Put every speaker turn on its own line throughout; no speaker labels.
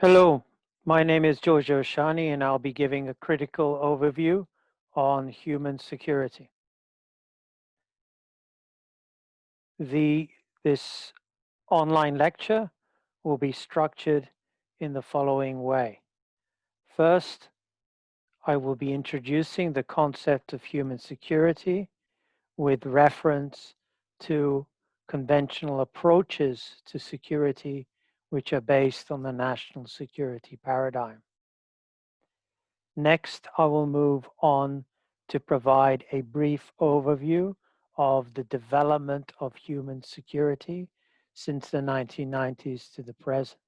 Hello, my name is Giorgio Shani and I'll be giving a critical overview on human security. This online lecture will be structured in the following way. First, I will be introducing the concept of human security with reference to conventional approaches to security which are based on the national security paradigm. Next, I will move on to provide a brief overview of the development of human security since the 1990s to the present.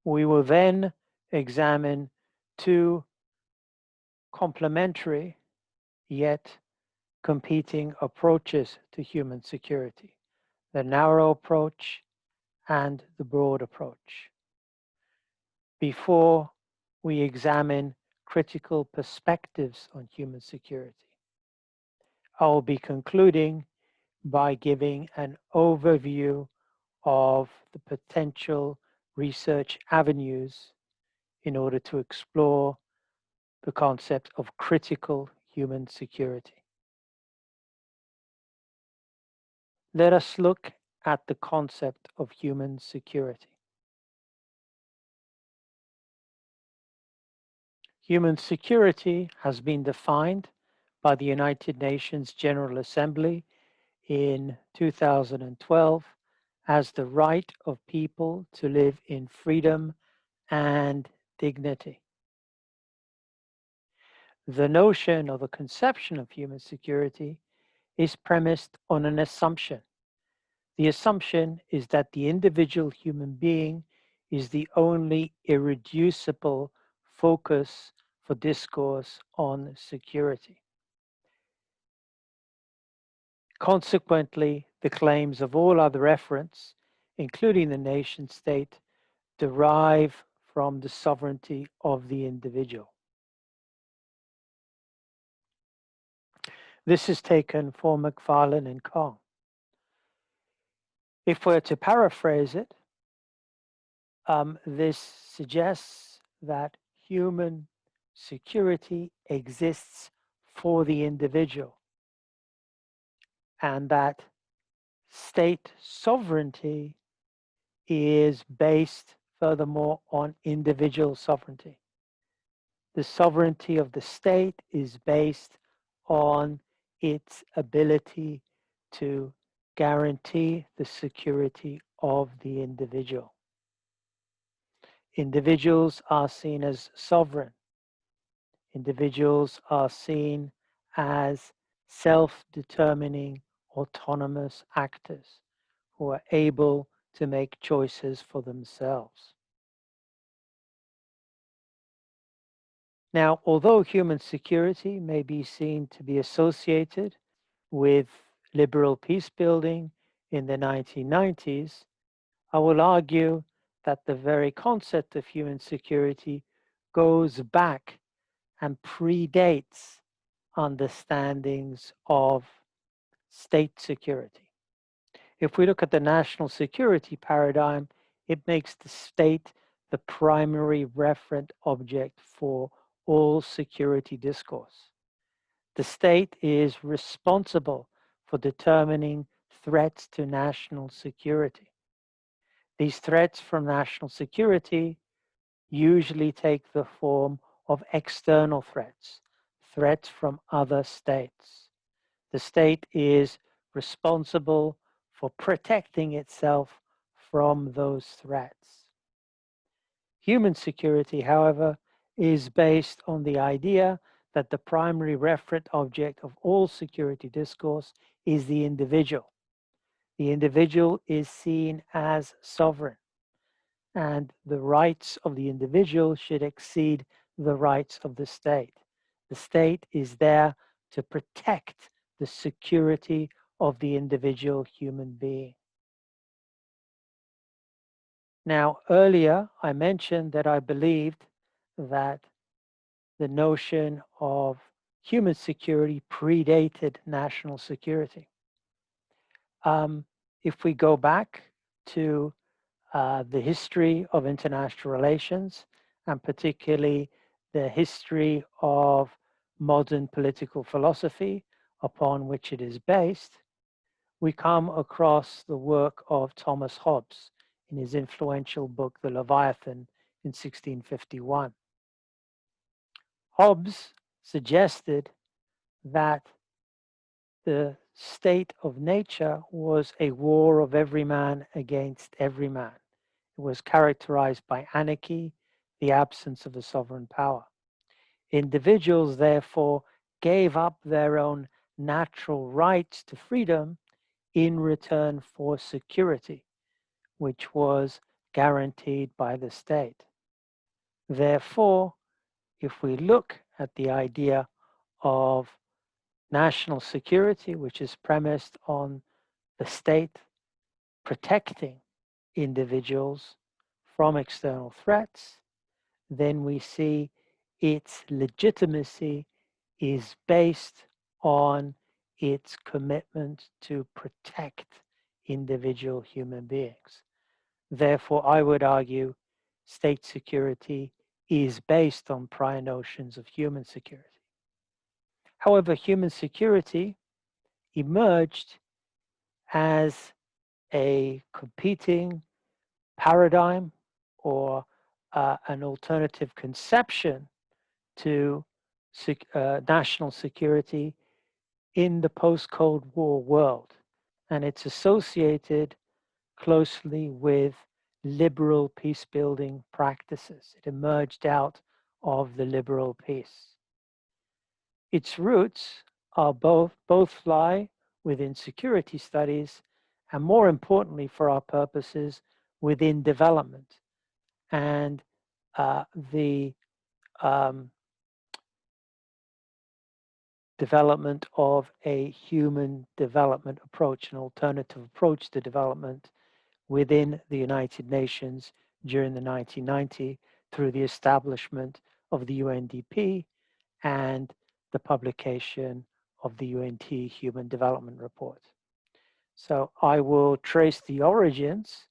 We will then examine two complementary yet competing approaches to human security, the narrow approach and the broad approach. Before we examine critical perspectives on human security, I will be concluding by giving an overview of the potential research avenues in order to explore the concept of critical human security. Let us look at the concept of human security. Human security has been defined by the United Nations General Assembly in 2012 as the right of people to live in freedom and dignity. The notion or the conception of human security is premised on an assumption. The assumption is that the individual human being is the only irreducible focus for discourse on security. Consequently, the claims of all other referents, including the nation state, derive from the sovereignty of the individual. This is taken from McFarlane and Kong. If we're to paraphrase it, this suggests that human security exists for the individual and that state sovereignty is based furthermore on individual sovereignty. The sovereignty of the state is based on its ability to guarantee the security of the individual. Individuals are seen as sovereign. Individuals are seen as self-determining, autonomous actors who are able to make choices for themselves. Now, although human security may be seen to be associated with liberal peace building in the 1990s, I will argue that the very concept of human security goes back and predates understandings of state security. If we look at the national security paradigm, it makes the state the primary referent object for all security discourse. The state is responsible for determining threats to national security. These threats from national security usually take the form of external threats, threats from other states. The state is responsible for protecting itself from those threats. Human security, however, is based on the idea that the primary referent object of all security discourse is the individual. The individual is seen as sovereign, and the rights of the individual should exceed the rights of the state. The state is there to protect the security of the individual human being. Now, earlier I mentioned that I believed that the notion of human security predated national security. If we go back to the history of international relations, and particularly the history of modern political philosophy upon which it is based, we come across the work of Thomas Hobbes in his influential book, The Leviathan, in 1651. Hobbes suggested that the state of nature was a war of every man against every man. It was characterized by anarchy, the absence of a sovereign power. Individuals, therefore, gave up their own natural rights to freedom in return for security, which was guaranteed by the state. Therefore, if we look at the idea of national security, which is premised on the state protecting individuals from external threats, then we see its legitimacy is based on its commitment to protect individual human beings. Therefore, I would argue state security is based on prior notions of human security. However, human security emerged as a competing paradigm or an alternative conception to national security in the post-Cold War world. And it's associated closely with liberal peace-building practices. It emerged out of the liberal peace. Its roots are both lie within security studies and, more importantly for our purposes, within development and the development of a human development approach, an alternative approach to development within the United Nations during the 1990s through the establishment of the UNDP and the publication of the UNT Human Development Report. So I will trace the origins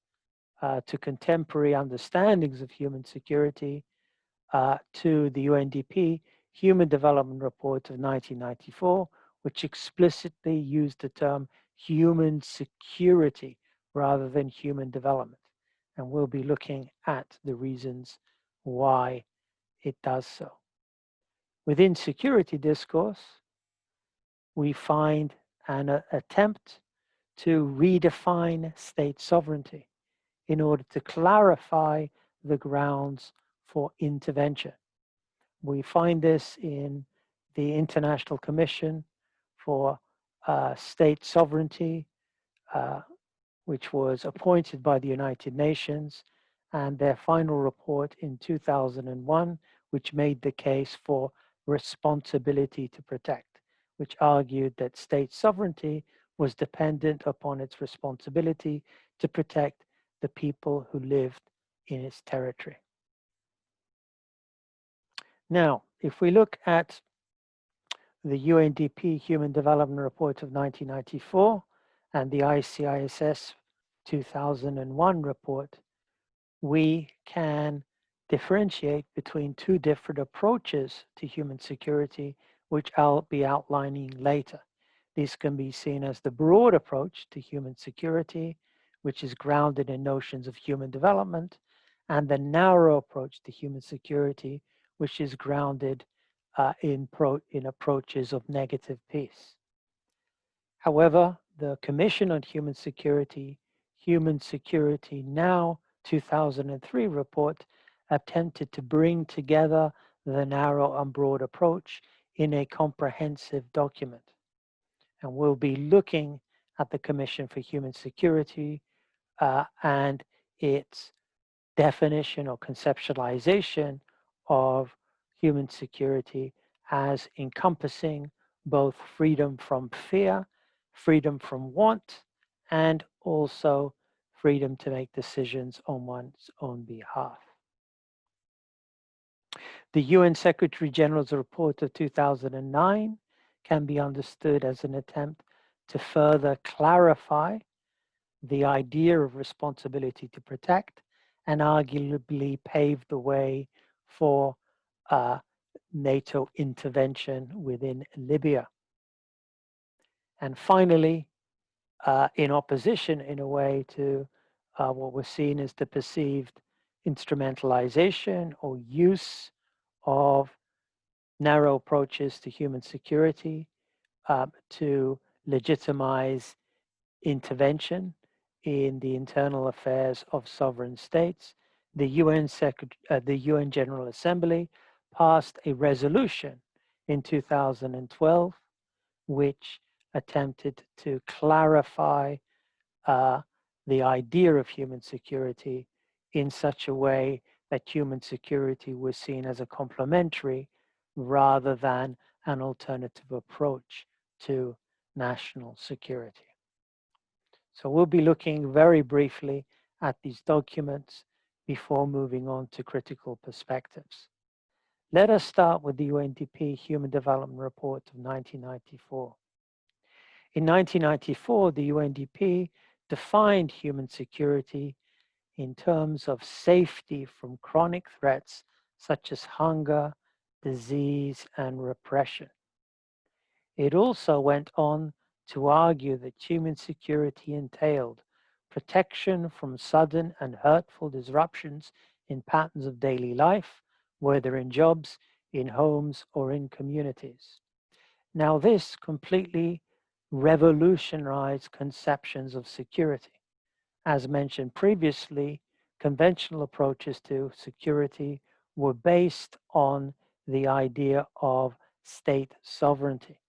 to contemporary understandings of human security to the UNDP Human Development Report of 1994, which explicitly used the term human security rather than human development. And we'll be looking at the reasons why it does so. Within security discourse, we find an attempt to redefine state sovereignty in order to clarify the grounds for intervention. We find this in the International Commission for State Sovereignty, which was appointed by the United Nations, and their final report in 2001, which made the case for responsibility to protect, which argued that state sovereignty was dependent upon its responsibility to protect the people who lived in its territory. Now, if we look at the UNDP Human Development Report of 1994 and the ICISS 2001 report, we can differentiate between two different approaches to human security, which I'll be outlining later. These can be seen as the broad approach to human security, which is grounded in notions of human development, and the narrow approach to human security, which is grounded in approaches of negative peace. However, the Commission on Human Security Now 2003 report attempted to bring together the narrow and broad approach in a comprehensive document. And we'll be looking at the Commission for Human Security and its definition or conceptualization of human security as encompassing both freedom from fear, freedom from want, and also freedom to make decisions on one's own behalf. The UN Secretary General's report of 2009 can be understood as an attempt to further clarify the idea of responsibility to protect, and arguably paved the way for NATO intervention within Libya. And finally, in opposition, in a way, to what was seen as the perceived instrumentalization or use of narrow approaches to human security to legitimize intervention in the internal affairs of sovereign states, the the UN General Assembly passed a resolution in 2012 which attempted to clarify uh, the idea of human security in such a way that human security was seen as a complementary rather than an alternative approach to national security. So we'll be looking very briefly at these documents before moving on to critical perspectives. Let us start with the UNDP Human Development Report of 1994. In 1994, the UNDP defined human security in terms of safety from chronic threats such as hunger, disease, and repression. It also went on to argue that human security entailed protection from sudden and hurtful disruptions in patterns of daily life, whether in jobs, in homes, or in communities. Now, this completely revolutionized conceptions of security. As mentioned previously, conventional approaches to security were based on the idea of state sovereignty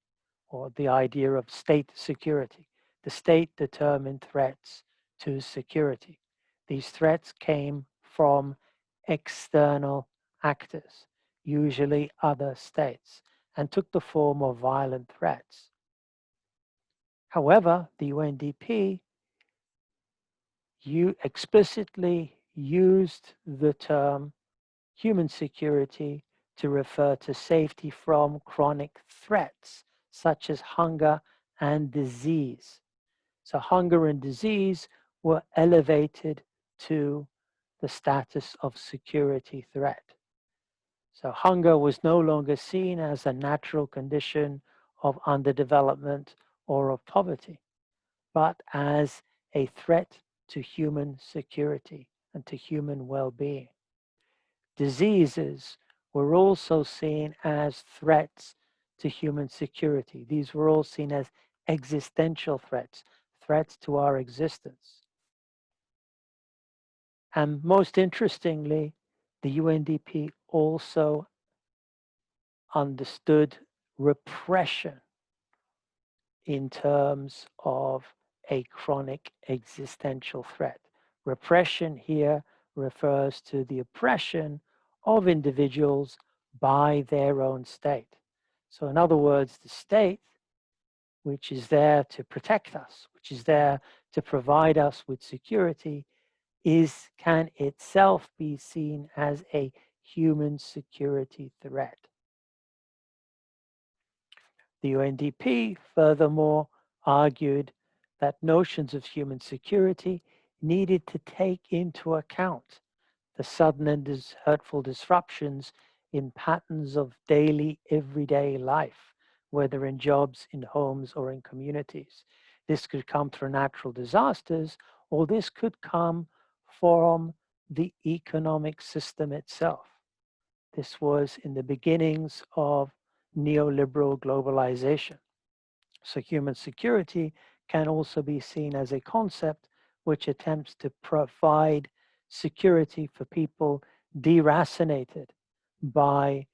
or the idea of state security. The state determined threats to security. These threats came from external actors, usually other states, and took the form of violent threats. However, the UNDP explicitly used the term human security to refer to safety from chronic threats such as hunger and disease. So hunger and disease were elevated to the status of security threat. So hunger was no longer seen as a natural condition of underdevelopment or of poverty, but as a threat to human security and to human well-being. Diseases were also seen as threats to human security. These were all seen as existential threats, threats to our existence. And most interestingly, the UNDP also understood repression in terms of a chronic existential threat. Repression here refers to the oppression of individuals by their own state. So, in other words, the state, which is there to protect us, which is there to provide us with security, can itself be seen as a human security threat. The UNDP furthermore argued that notions of human security needed to take into account the sudden and hurtful disruptions in patterns of daily, everyday life, whether in jobs, in homes, or in communities. This could come through natural disasters, or this could come from the economic system itself. This was in the beginnings of neoliberal globalization. So human security can also be seen as a concept which attempts to provide security for people deracinated by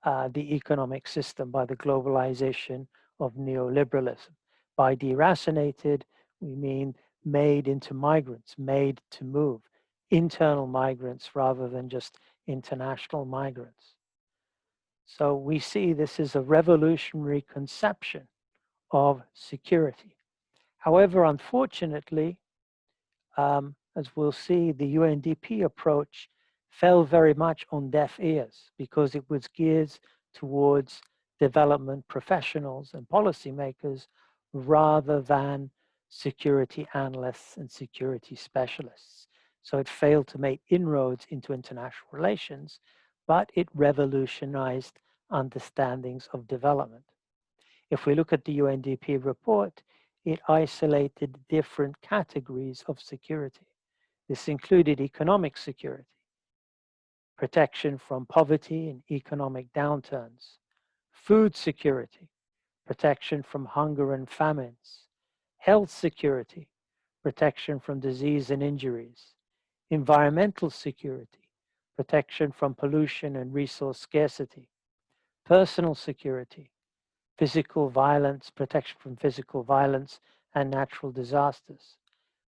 the economic system, by the globalization of neoliberalism. By deracinated, we mean made into migrants, made to move, internal migrants rather than just international migrants. So we see this as a revolutionary conception of security. However, unfortunately, as we'll see, the UNDP approach fell very much on deaf ears because it was geared towards development professionals and policymakers rather than security analysts and security specialists. So it failed to make inroads into international relations, but it revolutionized understandings of development. If we look at the UNDP report, it isolated different categories of security. This included economic security, protection from poverty and economic downturns, food security, protection from hunger and famines, health security, protection from disease and injuries, environmental security, protection from pollution and resource scarcity, personal security, physical violence, protection from physical violence and natural disasters,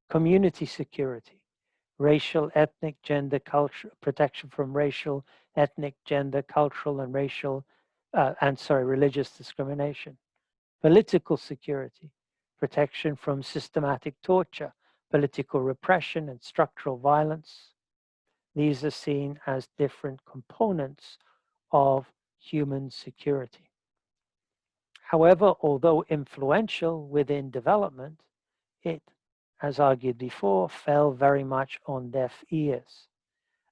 community security, racial, ethnic, gender, culture, protection from racial, ethnic, gender, cultural, and religious discrimination, political security, protection from systematic torture, political repression, and structural violence. These are seen as different components of human security. However, although influential within development, it, as argued before, fell very much on deaf ears.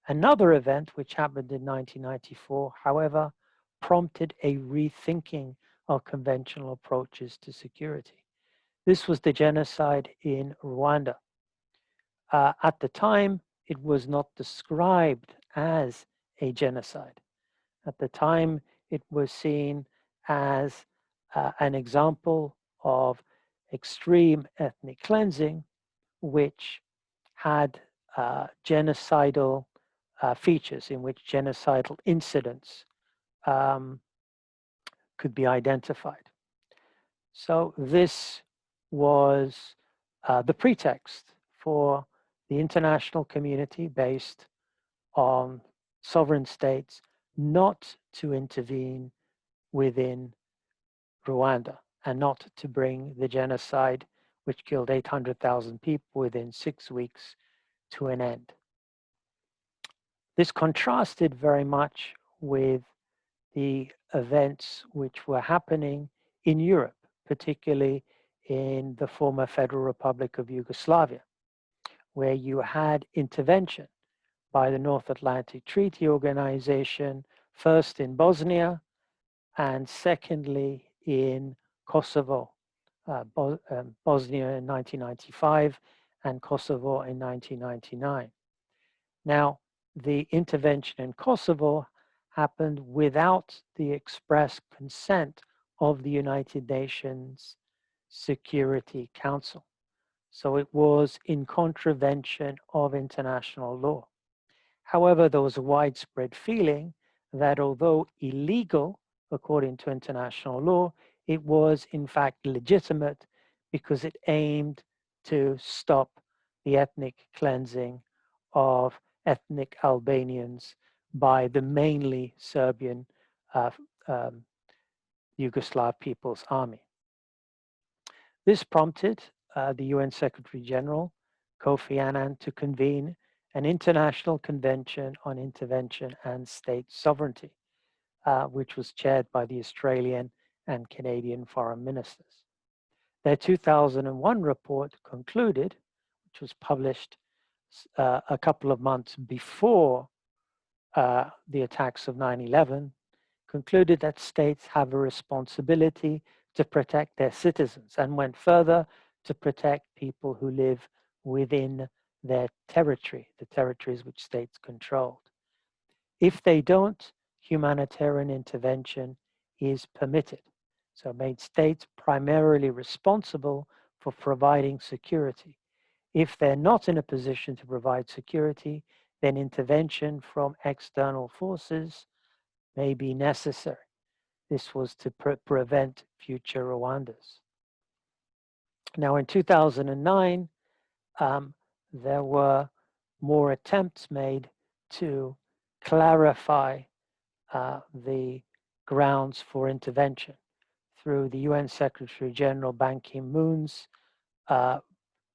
Another event, which happened in 1994, however, prompted a rethinking of conventional approaches to security. This was the genocide in Rwanda. At the time, it was not described as a genocide. At the time, it was seen as an example of extreme ethnic cleansing, which had genocidal features, in which genocidal incidents could be identified. So this was the pretext for the international community, based on sovereign states, not to intervene within Rwanda and not to bring the genocide, which killed 800,000 people within 6 weeks, to an end. This contrasted very much with the events which were happening in Europe, particularly in the former Federal Republic of Yugoslavia, where you had intervention by the North Atlantic Treaty Organization, first in Bosnia and secondly in Kosovo, Bosnia in 1995 and Kosovo in 1999. Now, the intervention in Kosovo happened without the express consent of the United Nations Security Council. So it was in contravention of international law. However, there was a widespread feeling that although illegal according to international law, it was in fact legitimate because it aimed to stop the ethnic cleansing of ethnic Albanians by the mainly Serbian Yugoslav People's Army. This prompted the UN Secretary General, Kofi Annan, to convene an international convention on intervention and state sovereignty, which was chaired by the Australian and Canadian foreign ministers. Their 2001 report concluded, which was published a couple of months before the attacks of 9/11, concluded that states have a responsibility to protect their citizens and went further to protect people who live within their territory, the territories which states controlled. If they don't, humanitarian intervention is permitted. So it made states primarily responsible for providing security. If they're not in a position to provide security, then intervention from external forces may be necessary. This was to prevent future Rwandas. Now, in 2009, there were more attempts made to clarify the grounds for intervention through the UN Secretary General Ban Ki-moon's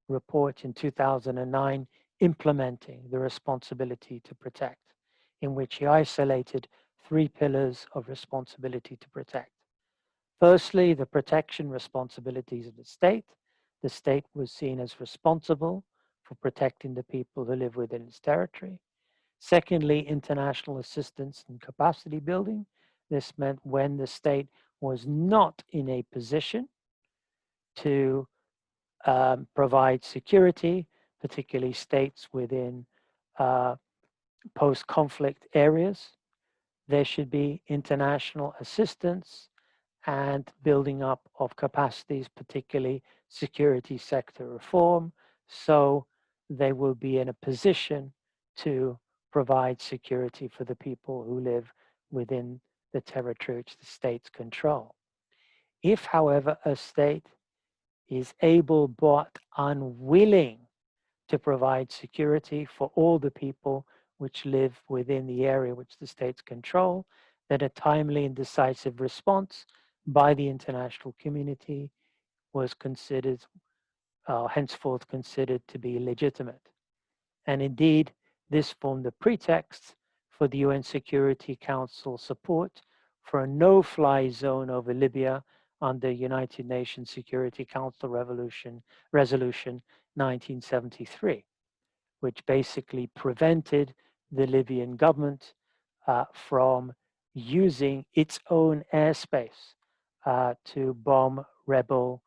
report in 2009 implementing the responsibility to protect, in which he isolated 3 pillars of responsibility to protect. Firstly, the protection responsibilities of the state. the state was seen as responsible for protecting the people who live within its territory. Secondly, international assistance and capacity building. This meant when the state was not in a position to provide security, particularly states within post-conflict areas, there should be international assistance and building up of capacities, particularly security sector reform, so they will be in a position to provide security for the people who live within the territory which the states control. If, however, a state is able but unwilling to provide security for all the people which live within the area which the states control, then a timely and decisive response by the international community was considered, henceforth considered to be legitimate. And indeed, this formed the pretext for the UN Security Council support for a no-fly zone over Libya under United Nations Security Council Resolution 1973, which basically prevented the Libyan government from using its own airspace to bomb rebel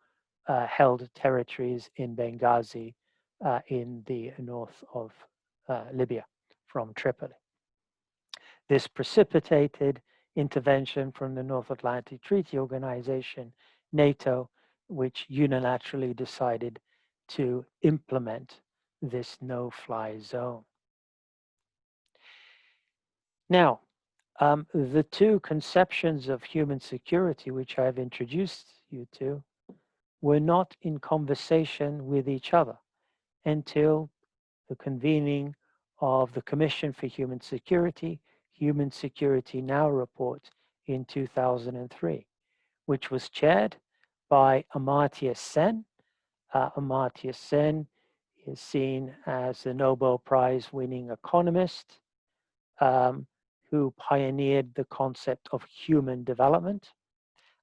held territories in Benghazi in the north of Libya from Tripoli. This precipitated intervention from the North Atlantic Treaty Organization, NATO, which unilaterally decided to implement this no-fly zone. Now, the two conceptions of human security, which I've introduced you to, were not in conversation with each other until the convening of the Commission for Human Security Now report in 2003, which was chaired by Amartya Sen. Amartya Sen is seen as the Nobel Prize winning economist who pioneered the concept of human development,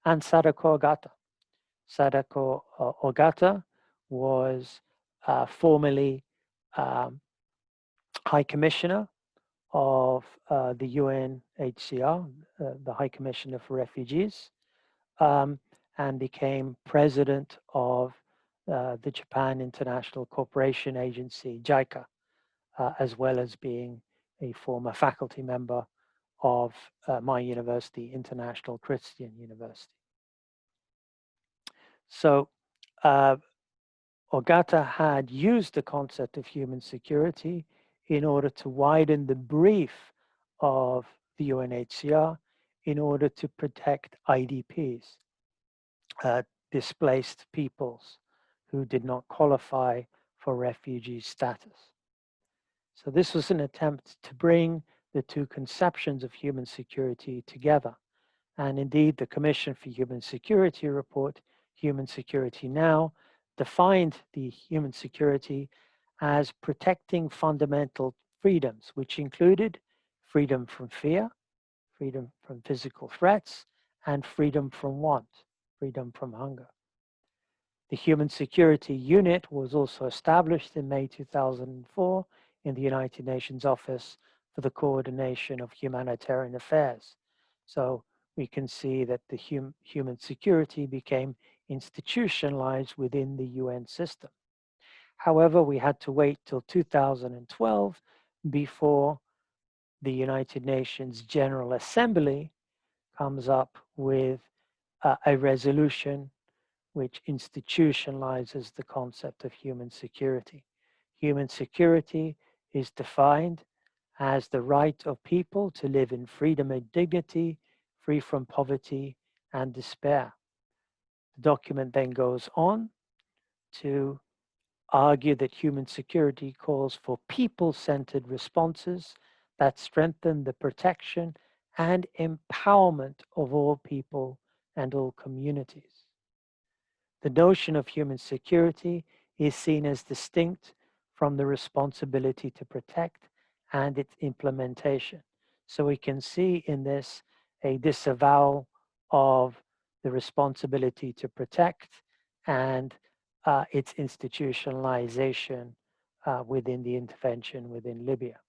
and Sadako Ogata. Sadako Ogata was formerly High Commissioner of the UNHCR, the High Commissioner for Refugees, and became president of the Japan International Cooperation Agency, JICA, as well as being a former faculty member of my university, International Christian University. So Ogata had used the concept of human security in order to widen the brief of the UNHCR in order to protect IDPs, displaced peoples who did not qualify for refugee status. So this was an attempt to bring the two conceptions of human security together. And indeed, the Commission for Human Security report, Human Security Now, defined the human security as protecting fundamental freedoms, which included freedom from fear, freedom from physical threats, and freedom from want, freedom from hunger. The Human Security Unit was also established in May 2004 in the United Nations Office for the Coordination of Humanitarian Affairs. So we can see that the human security became institutionalized within the UN system. However, we had to wait till 2012 before the United Nations General Assembly comes up with a resolution which institutionalizes the concept of human security. Human security is defined as the right of people to live in freedom and dignity, free from poverty and despair. The document then goes on to argue that human security calls for people-centered responses that strengthen the protection and empowerment of all people and all communities. The notion of human security is seen as distinct from the responsibility to protect and its implementation. So we can see in this a disavowal of the responsibility to protect and its institutionalization within the intervention within Libya.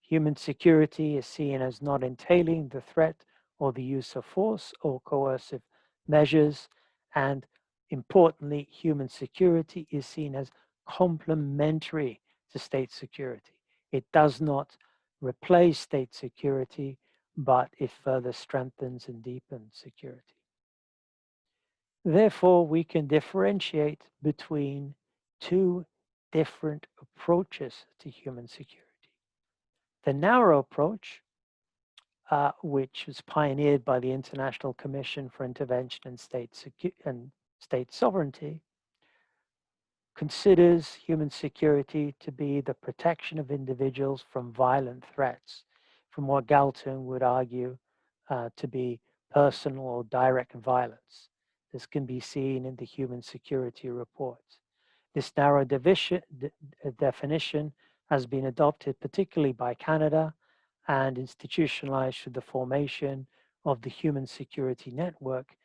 Human security is seen as not entailing the threat or the use of force or coercive measures, and importantly, human security is seen as complementary to state security. It does not replace state security, but it further strengthens and deepens security. Therefore, we can differentiate between two different approaches to human security. The narrow approach, which was pioneered by the International Commission for Intervention in State Sovereignty, considers human security to be the protection of individuals from violent threats, from what Galtung would argue to be personal or direct violence. This can be seen in the Human Security Report. This narrow definition has been adopted particularly by Canada and institutionalized through the formation of the Human Security Network,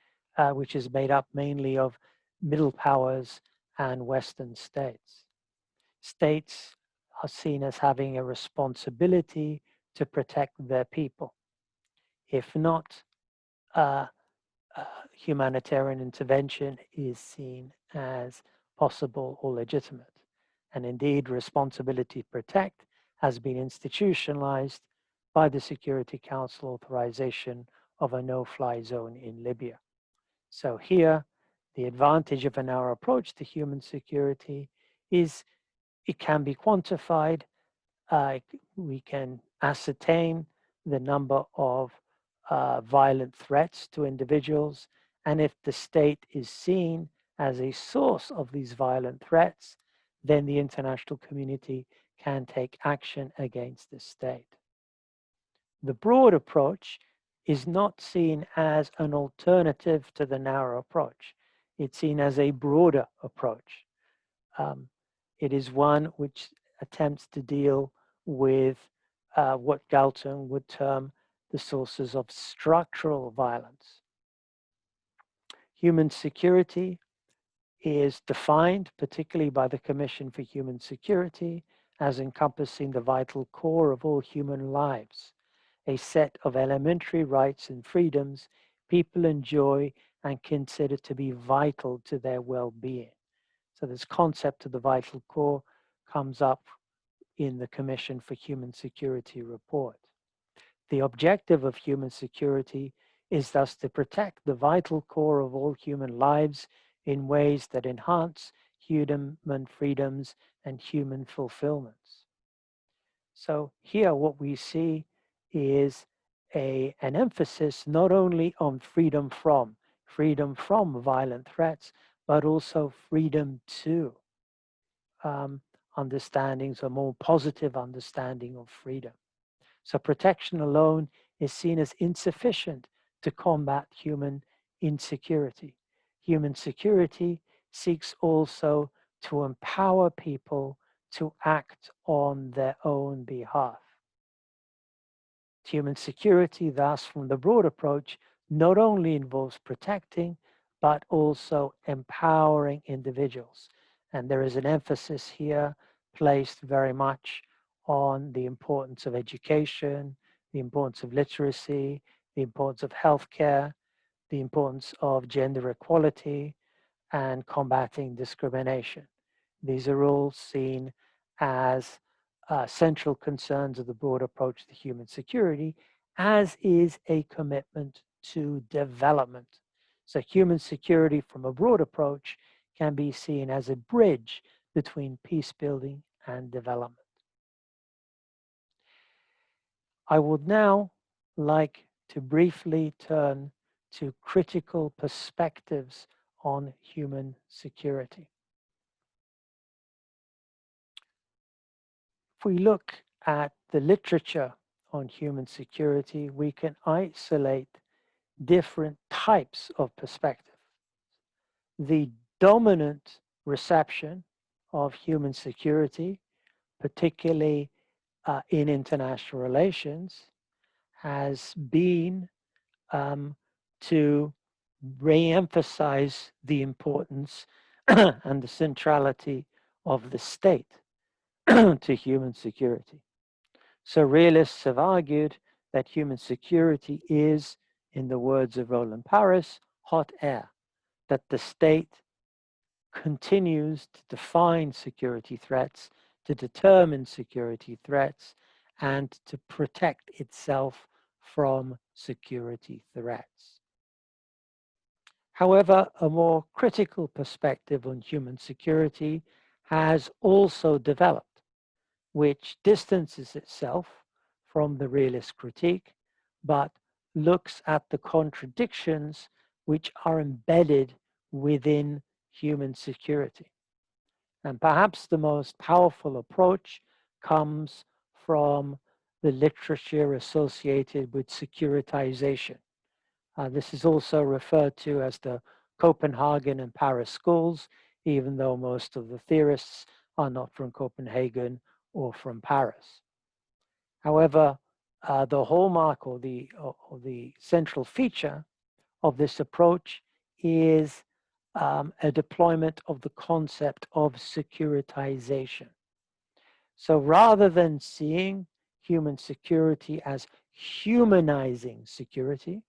which is made up mainly of middle powers and Western states. States are seen as having a responsibility to protect their people. If not, humanitarian intervention is seen as possible or legitimate. And indeed, responsibility to protect has been institutionalized by the Security Council authorization of a no-fly zone in Libya. So here, the advantage of an narrow approach to human security is it can be quantified. We can ascertain the number of violent threats to individuals. And if the state is seen as a source of these violent threats, then the international community can take action against the state. The broad approach is not seen as an alternative to the narrow approach. It's seen as a broader approach. It is one which attempts to deal with what Galtung would term the sources of structural violence. Human security is defined, particularly by the Commission for Human Security, as encompassing the vital core of all human lives, a set of elementary rights and freedoms people enjoy and consider to be vital to their well-being. So this concept of the vital core comes up in the Commission for Human Security report. The objective of human security is thus to protect the vital core of all human lives in ways that enhance human freedoms and human fulfillments. So here what we see is an emphasis not only on freedom from violent threats, but also freedom to understandings, a more positive understanding of freedom. So protection alone is seen as insufficient to combat human insecurity. Human security seeks also to empower people to act on their own behalf. Human security, thus, from the broad approach, not only involves protecting, but also empowering individuals. And there is an emphasis here placed very much on the importance of education, the importance of literacy, the importance of healthcare, the importance of gender equality, and combating discrimination. These are all seen as central concerns of the broad approach to human security, as is a commitment to development. So human security from a broad approach can be seen as a bridge between peace building and development. I would now like to briefly turn to critical perspectives on human security. If we look at the literature on human security, we can isolate different types of perspective. The dominant reception of human security, particularly in international relations, has been to re-emphasize the importance and the centrality of the state to human security. So realists have argued that human security is, in the words of Roland Paris, hot air, that the state continues to define security threats, to determine security threats, and to protect itself from security threats. However, a more critical perspective on human security has also developed, which distances itself from the realist critique, but looks at the contradictions which are embedded within human security. And perhaps the most powerful approach comes from the literature associated with securitization. This is also referred to as the Copenhagen and Paris schools, even though most of the theorists are not from Copenhagen or from Paris. However, the hallmark or the central feature of this approach is a deployment of the concept of securitization. So rather than seeing human security as humanizing security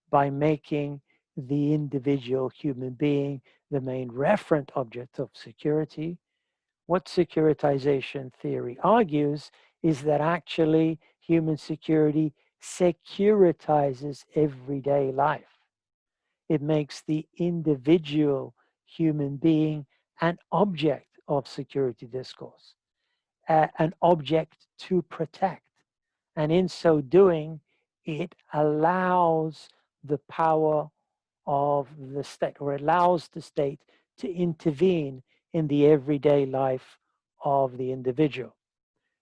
by making the individual human being the main referent object of security, what securitization theory argues is that actually human security securitizes everyday life. It makes the individual human being an object of security discourse, an object to protect. And in so doing, it allows the power of the state, or allows the state to intervene in the everyday life of the individual.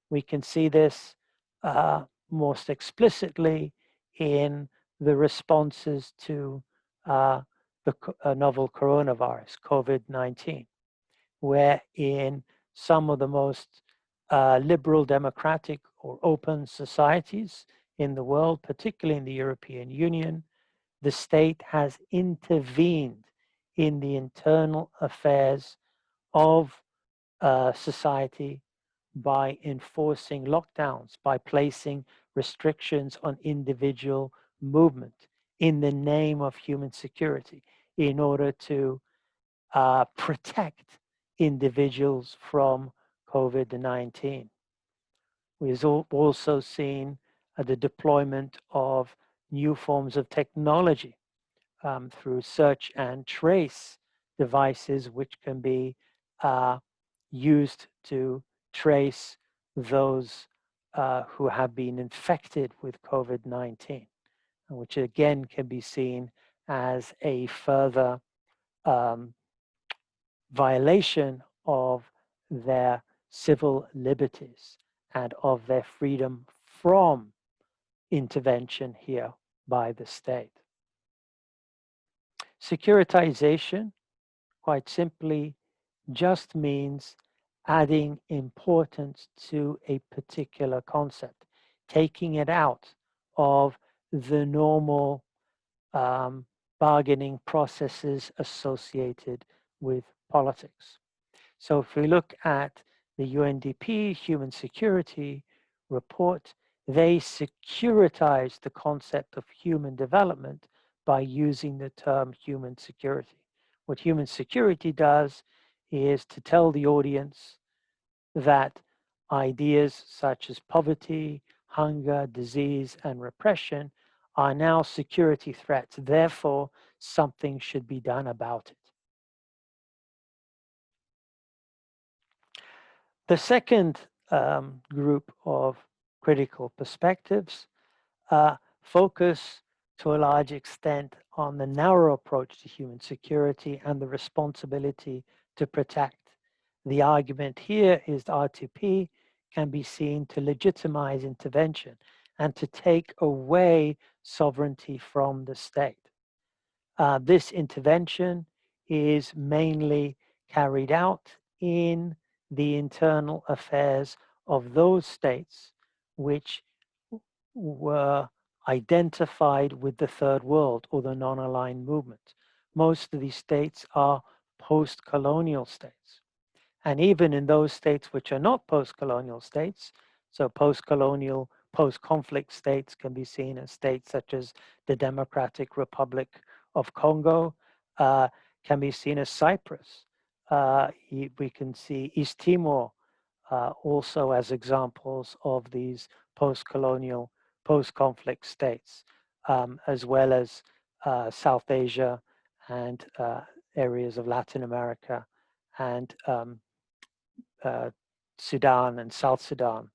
We can see this most explicitly in the responses to the novel coronavirus, COVID-19, where in some of the most liberal democratic or open societies in the world, particularly in the European Union, the state has intervened in the internal affairs of society by enforcing lockdowns, by placing restrictions on individual movement in the name of human security in order to protect individuals from COVID-19. We've also seen the deployment of new forms of technology through search and trace devices, which can be used to trace those who have been infected with COVID-19, which again can be seen as a further violation of their civil liberties and of their freedom from intervention here by the state. Securitization, quite simply, just means adding importance to a particular concept, taking it out of the normal bargaining processes associated with politics. So if we look at the UNDP Human Security Report, they securitize the concept of human development by using the term human security. What human security does is to tell the audience that ideas such as poverty, hunger, disease, and repression are now security threats. Therefore, something should be done about it. The second group of critical perspectives focus to a large extent on the narrow approach to human security and the responsibility to protect. The argument here is R2P can be seen to legitimize intervention and to take away sovereignty from the state. This intervention is mainly carried out in the internal affairs of those states which were identified with the third world or the non-aligned movement, most of these states are post-colonial states. And even in those states which are not post-colonial states, so post-colonial, post-conflict states can be seen as states such as the Democratic Republic of Congo, can be seen as Cyprus. We can see East Timor also as examples of these post-colonial, post-conflict states, as well as South Asia and areas of Latin America and Sudan and South Sudan.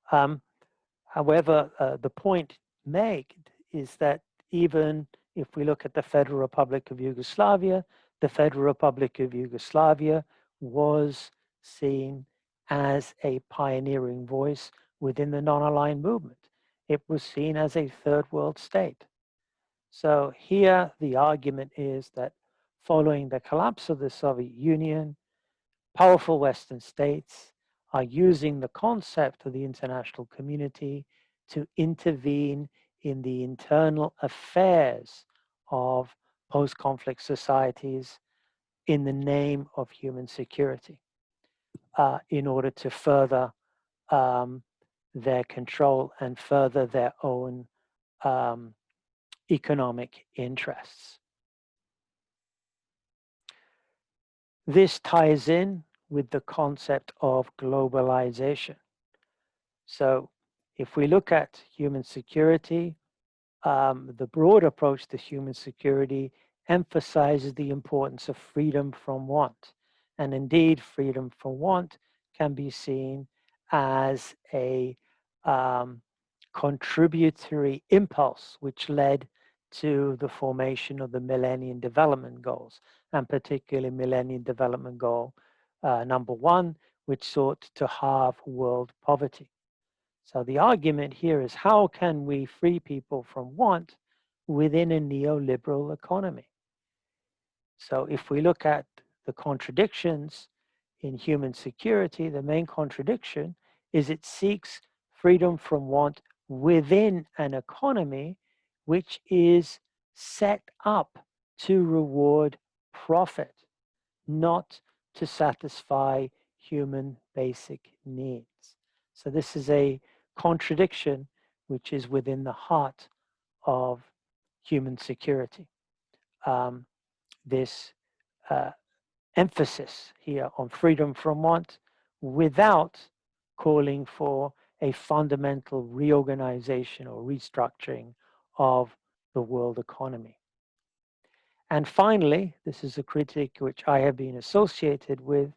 However, the point made is that even if we look at the Federal Republic of Yugoslavia, the Federal Republic of Yugoslavia was seen as a pioneering voice within the non-aligned movement. It was seen as a third world state. So here the argument is that following the collapse of the Soviet Union, powerful Western states are using the concept of the international community to intervene in the internal affairs of post-conflict societies in the name of human security, in order to further their control and further their own economic interests. This ties in with the concept of globalization. So if we look at human security, the broad approach to human security emphasizes the importance of freedom from want. And indeed, freedom from want can be seen as a contributory impulse which led to the formation of the Millennium Development Goals, and particularly Millennium Development Goal number 1, which sought to halve world poverty. So the argument here is, how can we free people from want within a neoliberal economy? So if we look at the contradictions in human security, the main contradiction is it seeks freedom from want within an economy which is set up to reward profit, not to satisfy human basic needs. So this is a contradiction which is within the heart of human security. This emphasis here on freedom from want without calling for a fundamental reorganization or restructuring of the world economy. And finally, this is a critique which I have been associated with.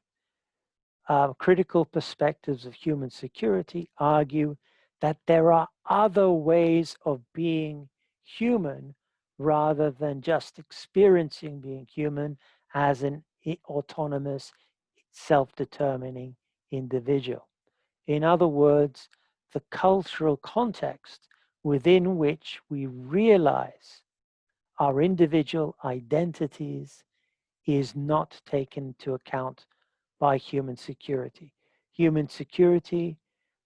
Critical perspectives of human security argue that there are other ways of being human rather than just experiencing being human as an autonomous, self-determining individual. In other words, the cultural context within which we realize our individual identities is not taken into account by human security. Human security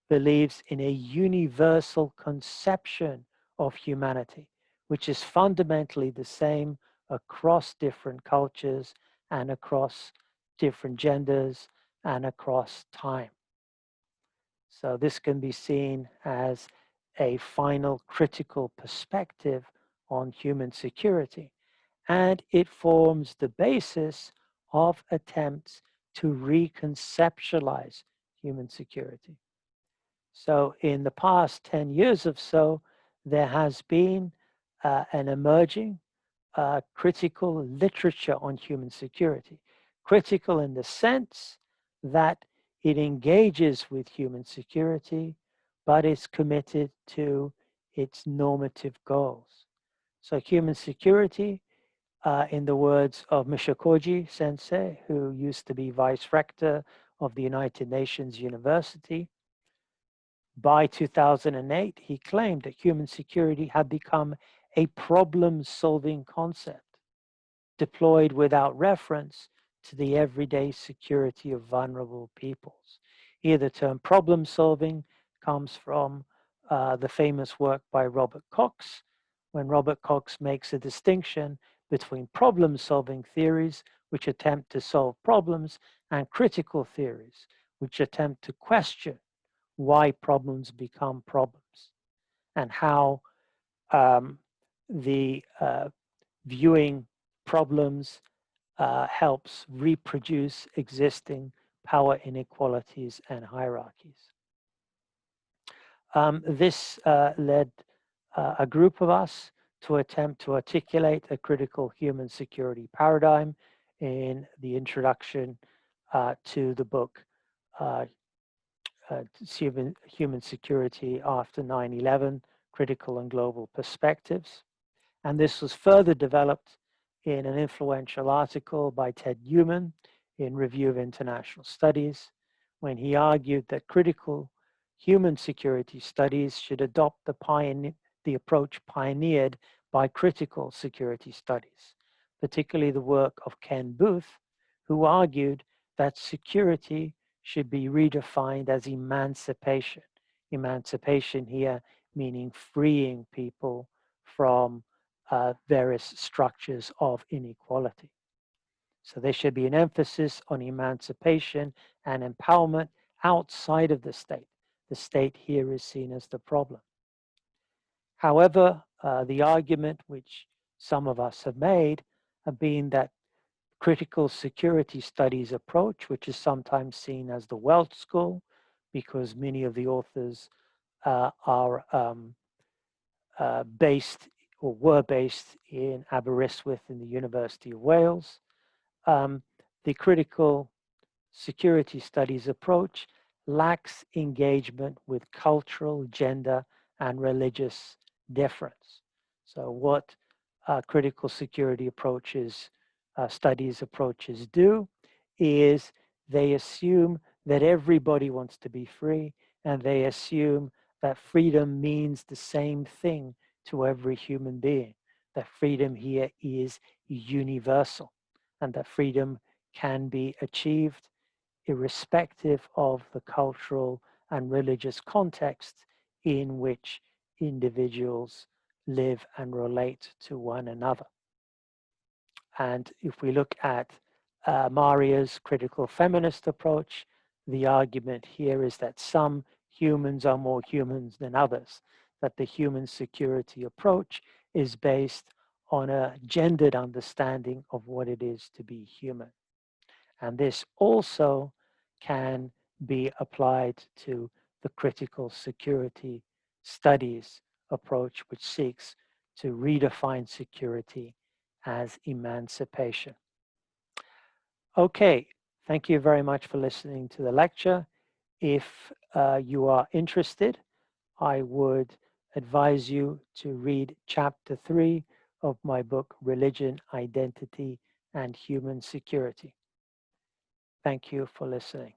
believes in a universal conception of humanity, which is fundamentally the same across different cultures and across different genders and across time. So this can be seen as a final critical perspective on human security, and it forms the basis of attempts to reconceptualize human security. So in the past 10 years or so, there has been an emerging critical literature on human security. Critical in the sense that it engages with human security, but is committed to its normative goals. So human security, in the words of Mishokoji Sensei, who used to be vice rector of the United Nations University, by 2008, he claimed that human security had become a problem-solving concept deployed without reference to the everyday security of vulnerable peoples. Here, the term problem-solving comes from the famous work by Robert Cox, when Robert Cox makes a distinction between problem-solving theories, which attempt to solve problems, and critical theories, which attempt to question why problems become problems, and how the viewing problems helps reproduce existing power inequalities and hierarchies. This led a group of us to attempt to articulate a critical human security paradigm in the introduction to the book Human Security After 9/11, Critical and Global Perspectives. And this was further developed in an influential article by Ted Newman in Review of International Studies, when he argued that critical human security studies should adopt the approach pioneered by critical security studies, particularly the work of Ken Booth, who argued that security should be redefined as emancipation. Emancipation here meaning freeing people from various structures of inequality. So there should be an emphasis on emancipation and empowerment outside of the state. The state here is seen as the problem. However, the argument which some of us have made have been that critical security studies approach, which is sometimes seen as the Welsh School, because many of the authors are based or were based in Aberystwyth in the University of Wales. The critical security studies approach lacks engagement with cultural, gender, and religious difference. So what critical security approaches, studies approaches do is they assume that everybody wants to be free, and they assume that freedom means the same thing to every human being, that freedom here is universal, and that freedom can be achieved irrespective of the cultural and religious context in which individuals live and relate to one another. And if we look at Maria's critical feminist approach, the argument here is that some humans are more humans than others, that the human security approach is based on a gendered understanding of what it is to be human. And this also can be applied to the critical security studies approach, which seeks to redefine security as emancipation. Okay, thank you very much for listening to the lecture. If you are interested, I would advise you to read chapter 3 of my book, Religion, Identity, and Human Security. Thank you for listening.